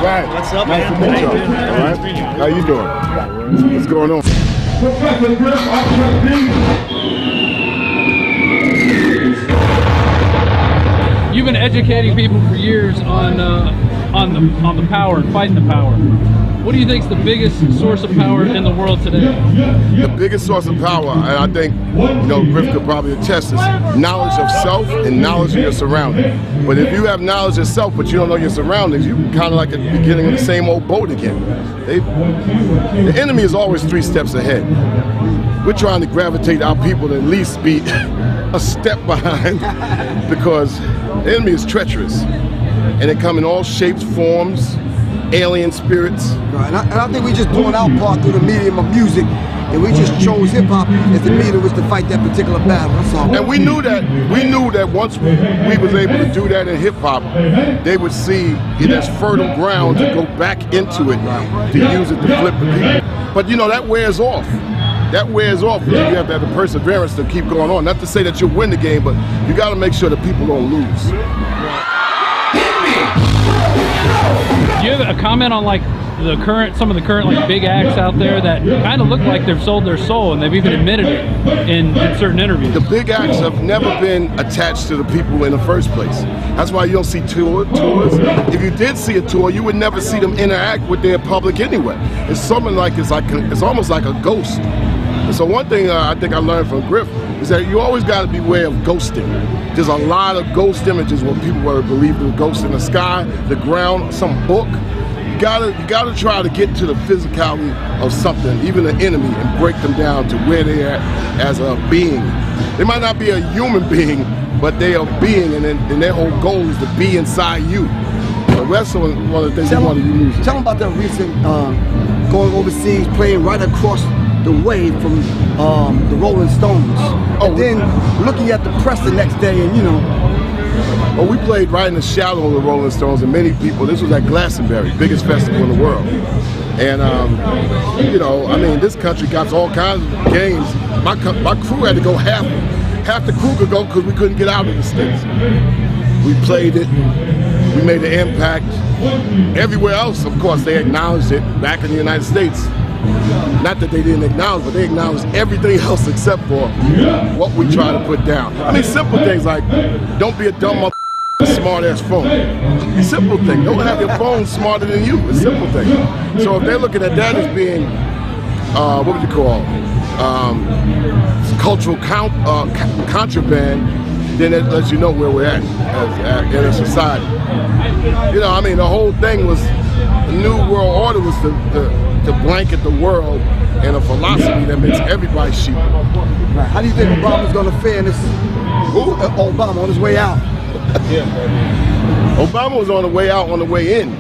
right. What's up, nice man? to meet you. How you doing? All right. Nice to meet you. How you doing? What's going on? You've been educating people for years on the power and fighting the power. What do you think is the biggest source of power in the world today? The biggest source of power, and I think, Griff could probably attest, is knowledge of self and knowledge of your surroundings. But if you have knowledge of self, but you don't know your surroundings, you're kind of like at the beginning of the same old boat again. The enemy is always 3 steps ahead. We're trying to gravitate our people to at least be a step behind, because the enemy is treacherous, and they come in all shapes, forms, alien spirits. Right. And I think we just doing our part through the medium of music, and we just chose hip-hop as the medium in which to fight that particular battle. That's all. And we knew that once we was able to do that in hip-hop, they would see it as fertile ground to go back into it, to use it to flip the people. But that wears off. That wears off because you have to have the perseverance to keep going on. Not to say that you'll win the game, but you got to make sure that people don't lose. Do you have a comment on some of the current big acts out there that kind of look like they've sold their soul, and they've even admitted it in certain interviews? The big acts have never been attached to the people in the first place. That's why you don't see tours. If you did see a tour, you would never see them interact with their public anyway. It's something like it's almost like a ghost. And so one thing I think I learned from Griff is that you always got to beware of ghosting. There's a lot of ghost images where people were believed in ghosts in the sky, the ground, some book. You gotta try to get to the physicality of something, even an enemy, and break them down to where they are as a being. They might not be a human being, but they are being, and their whole goal is to be inside you. So that's one of the things we want to use. Tell them about that recent going overseas, playing right across the way from the Rolling Stones. And then looking at the press the next day, and well, we played right in the shadow of the Rolling Stones, and many people, this was at Glastonbury, biggest festival in the world. And, this country got all kinds of games. My crew had to go half the crew could go because we couldn't get out of the States. We played it, we made an impact. Everywhere else, of course, they acknowledged it back in the United States. Not that they didn't acknowledge, but they acknowledged everything else except for what we try to put down. I mean, simple things like, don't be a dumb smart-ass phone. Simple thing. Don't have your phone smarter than you. A simple thing. So if they're looking at that as being, what would you call, cultural contraband, then it lets you know where we're at in a society. The whole thing was, the New World Order was to blanket the world in a philosophy that makes everybody sheep. Right. How do you think Obama's going to fare in this? Obama on his way out. Obama was on the way out, on the way in.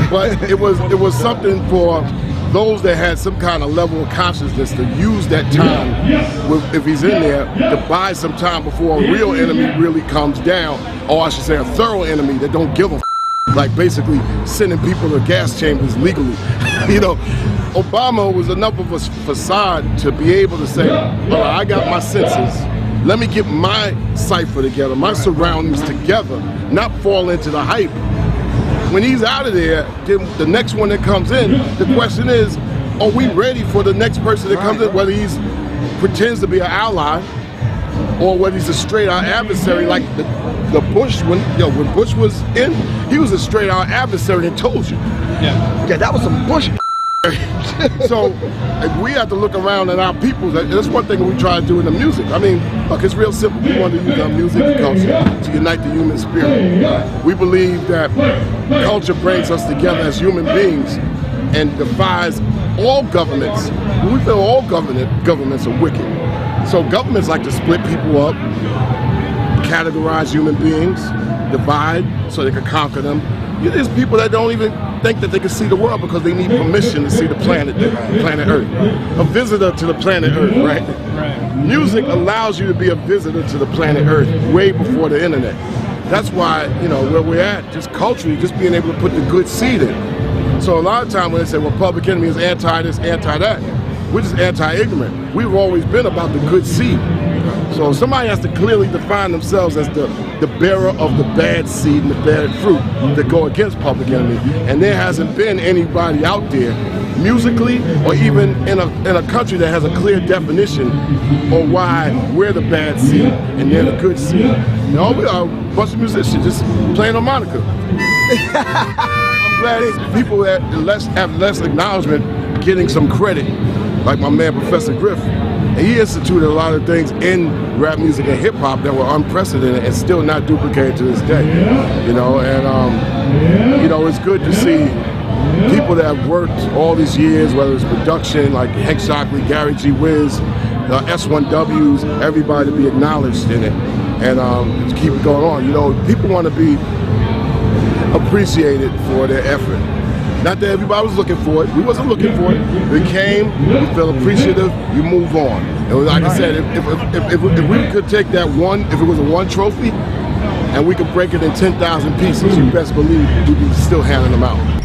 But it was something for those that had some kind of level of consciousness to use that time, if he's in there, to buy some time before a real enemy really comes down, or I should say a thorough enemy that don't give a like basically sending people to gas chambers legally. Obama was enough of a facade to be able to say, all right, I got my senses. Let me get my cipher together, my surroundings together, not fall into the hype. When he's out of there, then the next one that comes in, the question is, are we ready for the next person that comes in, whether he's pretends to be an ally or whether he's a straight-out adversary like the Bush, when Bush was in, he was a straight-out adversary and told you. Yeah, that was some Bush. So we have to look around at our people. That's one thing we try to do in the music. I mean, look, it's real simple. We want to use our music and culture to unite the human spirit. We believe that culture brings us together as human beings and defies all governments. We feel all governments are wicked. So governments like to split people up, categorize human beings, divide so they can conquer them. There's people that don't even think that they can see the world because they need permission to see the planet Earth. A visitor to the planet Earth, right? Right. Music allows you to be a visitor to the planet Earth way before the internet. That's why, where we're at, just culturally, just being able to put the good seed in. So a lot of times when they say, well, Public Enemy is anti this, anti that, we're just anti-ignorant. We've always been about the good seed. So somebody has to clearly define themselves as the bearer of the bad seed and the bad fruit that go against Public Enemy. And there hasn't been anybody out there, musically or even in a country, that has a clear definition on why we're the bad seed and they're the good seed. You know, we are a bunch of musicians just playing harmonica. I'm glad people that have less acknowledgement getting some credit, like my man Professor Griff. And he instituted a lot of things in rap music and hip hop that were unprecedented and still not duplicated to this day. You know, and you know, it's good to see people that have worked all these years, whether it's production like Hank Shockley, Gary G. Wiz, S1Ws, everybody to be acknowledged in it, and to keep it going on. You know, people want to be appreciated for their effort. Not that everybody was looking for it. We wasn't looking for it. We came, we feel appreciative, you move on. And like I said, if we could take that one, if it was a one trophy, and we could break it in 10,000 pieces, you best believe we'd be still handing them out.